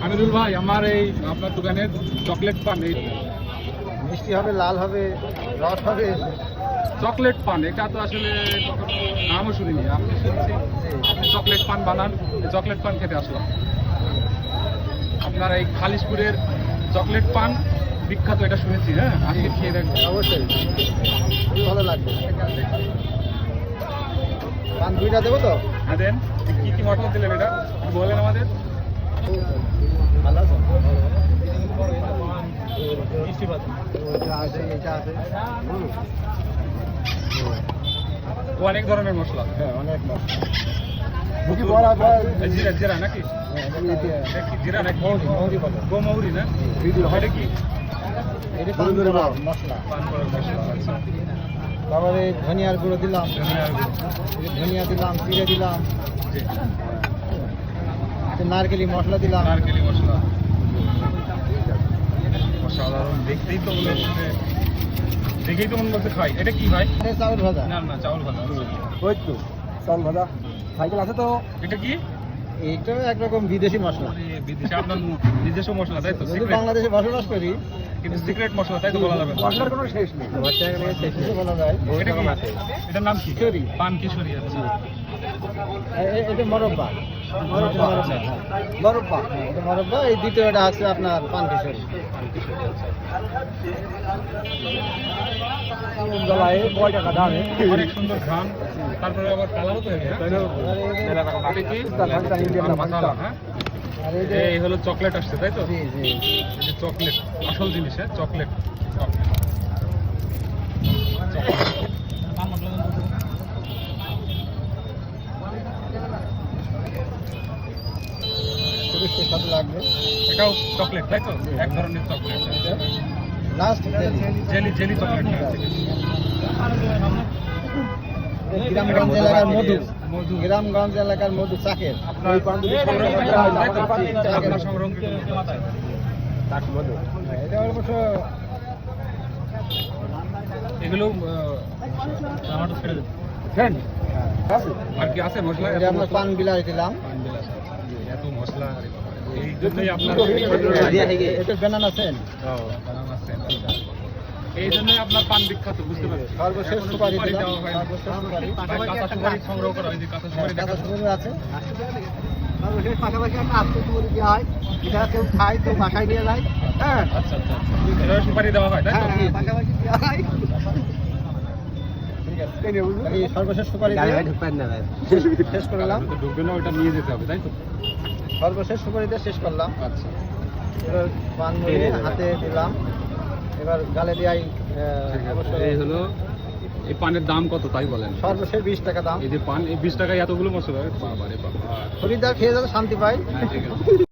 আমিরুল ভাই, আমার এই আপনার দোকানের চকলেট পান, এই মিষ্টি হবে, লাল হবে, রস হবে। চকলেট পান, এটা তো আসলে কখনো নামও শুনিনি। আপনি শুনছি আপনি চকলেট পান বানান, এই চকলেট পান খেতে আসলাম। আপনার এই খালিশপুরের চকলেট পান বিখ্যাত, এটা শুনেছি। হ্যাঁ, আজকে খেয়ে দেখবো অবশ্যই খুবই ভালো লাগবে। পান দুইটা দেবো তো? হ্যাঁ দেন। কি কি মশলা দিলেন এটা একটু বলেন আমাদের। ভালো আছে। মিষ্টি আছে, এটা আছে। অনেক ধরনের মশলা। হ্যাঁ, অনেক মশলা। এই জিরা জিরা নাকি? এটা কি জিরা নাকি? গোমৌরি না? এটা কি? এটা পান মশলা। পান করার মশলা। আচ্ছা। তারপরে ধনিয়ার গুঁড়ো দিলাম, ধনিয়ার গুঁড়ো। ধনিয়া দিলাম, জিরে দিলাম, জি। নারকেলি মশলা দিলাম। নারকেলি মশলা। অসাধারণ, দেখতেই তো মনে হচ্ছে, দেখেই তো মনে হচ্ছে খাই। এটা কি ভাই? চাউল ভাজা। না না, চাউল ভাজা। ওই তো চাউল ভাজা। সাইকেল আছে তো? এটা কি? এইটা একরকম বিদেশি মশলা। বিদেশে আপনার নিজস্ব মশলা, তাই তো? যদি সিক্রেট, বাংলাদেশে বসবাস করি কিন্তু সিক্রেট মশলা, তাই তো বলা যাবে না? মশলার কোনো শেষ নেই। কিছু বলা যায়। এটা কি? এটার নাম কি? কিশোরী। পান কিশোরী। আচ্ছা। এটা মরব্বা। মরব্বা, আচ্ছা। মরব্বা, এটা মরব্বা। এই দ্বিতীয়টা আছে আপনার পান কিশোরী। পান কিশোরী, আচ্ছা। অনেক সুন্দর ঘ্রাণ, তারপরে আবার কালারও তো হেভি। এটা কি? মাসালা, হ্যাঁ? আর এই যে এই হলো চকলেট আসছে, তাই তো? জি জি এই যে চকলেট, আসল জিনিস। হ্যাঁ, চকলেট। খুবই সুস্বাদু লাগবে। এটাও চকলেট, তাই তো? এক ধরনের chocolate. Last jelly jelly chocolate. গ্রামগঞ্জ এলাকার মধু। মধু। গ্রামগঞ্জ এলাকার মধু চাকের। আপনার সংগ্রহ করা হয়, তাই তো? আপনার সংরক্ষিত মধু। এটা অবশ্য এগুলো আমার তো ছেড়ে দেন। আর কি আছে মশলা? এটা আমরা পান বিলাস দিলাম। পান বিলাস। এত মশলা, আরে বাবা। এই জন্যই আপনার এটা বেনানা সেন্ট। বানানা সেন্ট, আচ্ছা। এই জন্যই আপনার পান বিখ্যাত, বুঝতে পারছি। সর্বশেষ এখনো সুপারি দিলাম। দেওয়া হয় না। সর্বশেষ সুপারি। কাঁচা সুপারি সংগ্রহ করা হয়, যে কাঁচা সুপারি দেখা কাঁচা সুপারি আছে। সর্বশেষ পাশাপাশি একটা আস্ত সুপারি দেওয়া হয়। এটা কেউ খায়, কেউ বাসায় নিয়ে যায়। হ্যাঁ, আচ্ছা আচ্ছা। এটাও সুপারি দেওয়া হয়, তাই তো? পাশাপাশি দেওয়া হয়। এই সর্বশেষ সুপারি দিয়ে শেষ করলাম। আপনি তো ঢুকবেন না, ওটা নিয়ে যেতে হবে, তাই তো? সর্বশেষ সুপারি দিয়ে শেষ করলাম। আচ্ছা। এবার পান মুড়িয়ে হাতে দিলাম। এবার গালে দিয়াই এই হলো, এই পানের দাম কত তাই বলেন? সর্বশেষ 20 টাকা দাম। এই যে পান, এই 20 টাকায় এতগুলো মশলা, বাবা রে বাবা। খরিদ্দার খেয়ে যাতে শান্তি পায়। হ্যাঁ, ঠিক আছে।